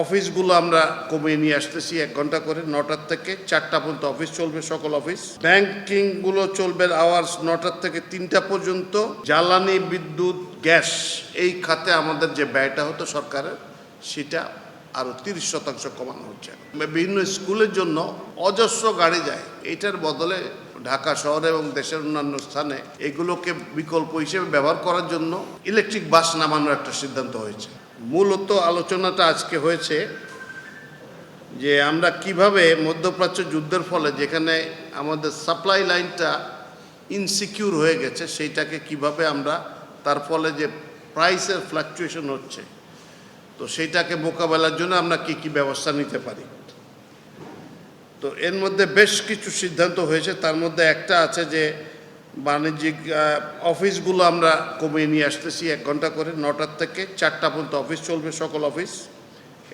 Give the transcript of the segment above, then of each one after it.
অফিসগুলো আমরা কমিয়ে নিয়ে আসতেছি 1 ঘন্টা করে, 9টা থেকে 4টা পর্যন্ত অফিস চলবে, সকল অফিস। ব্যাংকিংগুলো চলবে আওয়ার্স 9টা থেকে 3টা পর্যন্ত। জ্বালানি, বিদ্যুৎ, গ্যাস এই খাতে আমাদের যে ব্যয়টা হতো সরকারের, সেটা আরও 30% কমানো হচ্ছে। বিভিন্ন স্কুলের জন্য অজস্র গাড়ি যায়, এটার বদলে ঢাকা শহরে এবং দেশের অন্যান্য স্থানে এগুলোকে বিকল্প হিসেবে ব্যবহার করার জন্য ইলেকট্রিক বাস নামানোর একটা সিদ্ধান্ত হয়েছে। মূলত আলোচনাটা আজকে হয়েছে যে আমরা কিভাবে মধ্যপ্রাচ্য যুদ্ধের ফলে যেখানে আমাদের সাপ্লাই লাইনটা ইনসিকিউর হয়ে গেছে, সেইটাকে কিভাবে আমরা তার ফলে যে প্রাইসের ফ্লাকচুয়েশন হচ্ছে, তো সেইটাকে মোকাবেলার জন্য আমরা কি ব্যবস্থা নিতে পারি। তো এর মধ্যে বেশ কিছু সিদ্ধান্ত হয়েছে। তার মধ্যে একটা আছে যে বাণিজ্যিক অফিসগুলো আমরা কমিয়ে নিয়ে আসতেছি 1 ঘন্টা করে, 9টা থেকে 4টা পর্যন্ত অফিস চলবে, সকল অফিস।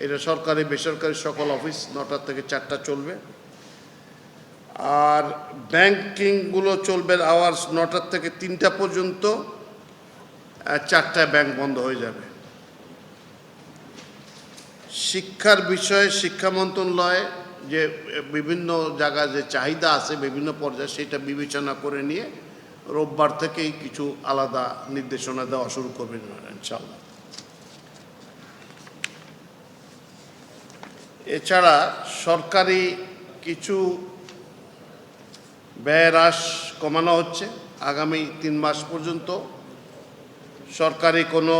এটা সরকারি বেসরকারি সকল অফিস 9টা থেকে 4টা চলবে। আর ব্যাংকিংগুলো চলবে আওয়ার্স 9টা থেকে 3টা পর্যন্ত, 4টায় ব্যাংক বন্ধ হয়ে যাবে। শিক্ষার বিষয়ে শিক্ষা মন্ত্রণালয় যে বিভিন্ন জায়গায় যে চাহিদা আছে বিভিন্ন পর্যায়ে, সেটা বিবেচনা করে নিয়ে রোববার থেকেই কিছু আলাদা নির্দেশনা দেওয়া শুরু করবেন ইনশাআল্লাহ। এছাড়া সরকারি কিছু ব্যয় হ্রাস কমানো হচ্ছে। আগামী 3 মাস পর্যন্ত সরকারি কোনো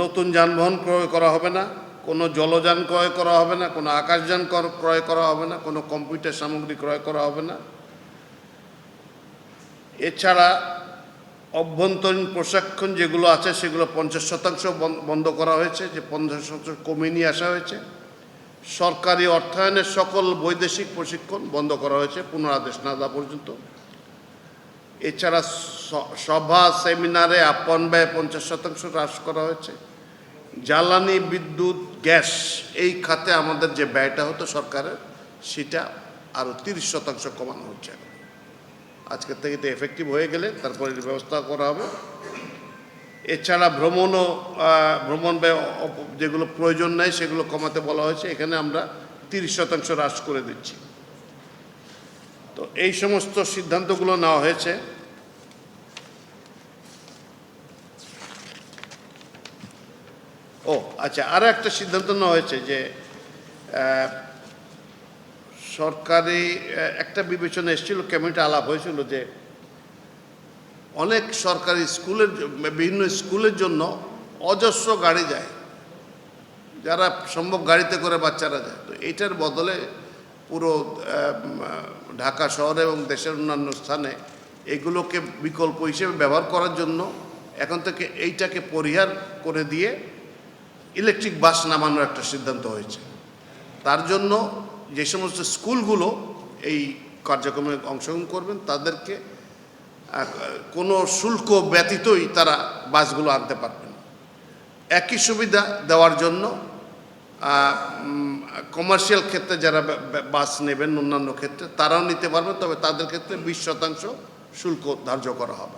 নতুন যানবাহন ক্রয় করা হবে না, কোনো জলযান ক্রয় করা হবে না, কোনো আকাশযান ক্রয় করা হবে না, কোনো কম্পিউটার সামগ্রী ক্রয় করা হবে না। এছাড়া অভ্যন্তরীণ প্রশিক্ষণ যেগুলো আছে সেগুলো 50% বন্ধ করা হয়েছে, যে 50% কমিয়ে নিয়ে আসা হয়েছে। সরকারি অর্থায়নের সকল বৈদেশিক প্রশিক্ষণ বন্ধ করা হয়েছে পুনরাদেশ না দেওয়া পর্যন্ত। এছাড়া সভা সেমিনারে আপ্যায়ন ব্যয় 50% হ্রাস করা হয়েছে। জ্বালানি, বিদ্যুৎ, গ্যাস এই খাতে আমাদের যে ব্যয়টা হতো সরকারের, সেটা আরও 30% কমানো হচ্ছে। আজকের থেকে এটা এফেক্টিভ হয়ে গেলে তারপরে ব্যবস্থা করা হবে। এছাড়া ভ্রমণ ব্যয় যেগুলো প্রয়োজন নেই সেগুলো কমাতে বলা হয়েছে, এখানে আমরা 30% হ্রাস করে দিচ্ছি। তো এই সমস্ত সিদ্ধান্তগুলো নেওয়া হয়েছে। আচ্ছা, আরও একটা সিদ্ধান্ত নেওয়া হয়েছে যে সরকারি একটা বিবেচনা এসেছিল, কমিটি আলাপ হয়েছিল যে অনেক সরকারি স্কুলের বিভিন্ন স্কুলের জন্য অজস্র গাড়ি যায়, যারা সম্ভব গাড়িতে করে বাচ্চারা যায়। তো এইটার বদলে পুরো ঢাকা শহরে এবং দেশের অন্যান্য স্থানে এগুলোকে বিকল্প হিসেবে ব্যবহার করার জন্য এখন থেকে এইটাকে পরিহার করে দিয়ে ইলেকট্রিক বাস নামানোর একটা সিদ্ধান্ত হয়েছে। তার জন্য যে সমস্ত স্কুলগুলো এই কার্যক্রমে অংশগ্রহণ করবেন তাদেরকে কোনো শুল্ক ব্যতীতই তারা বাসগুলো আনতে পারবেন। একই সুবিধা দেওয়ার জন্য কমার্শিয়াল ক্ষেত্রে যারা বাস নেবেন অন্যান্য ক্ষেত্রে তারাও নিতে পারবেন, তবে তাদের ক্ষেত্রে 20% শুল্ক ধার্য করা হবে।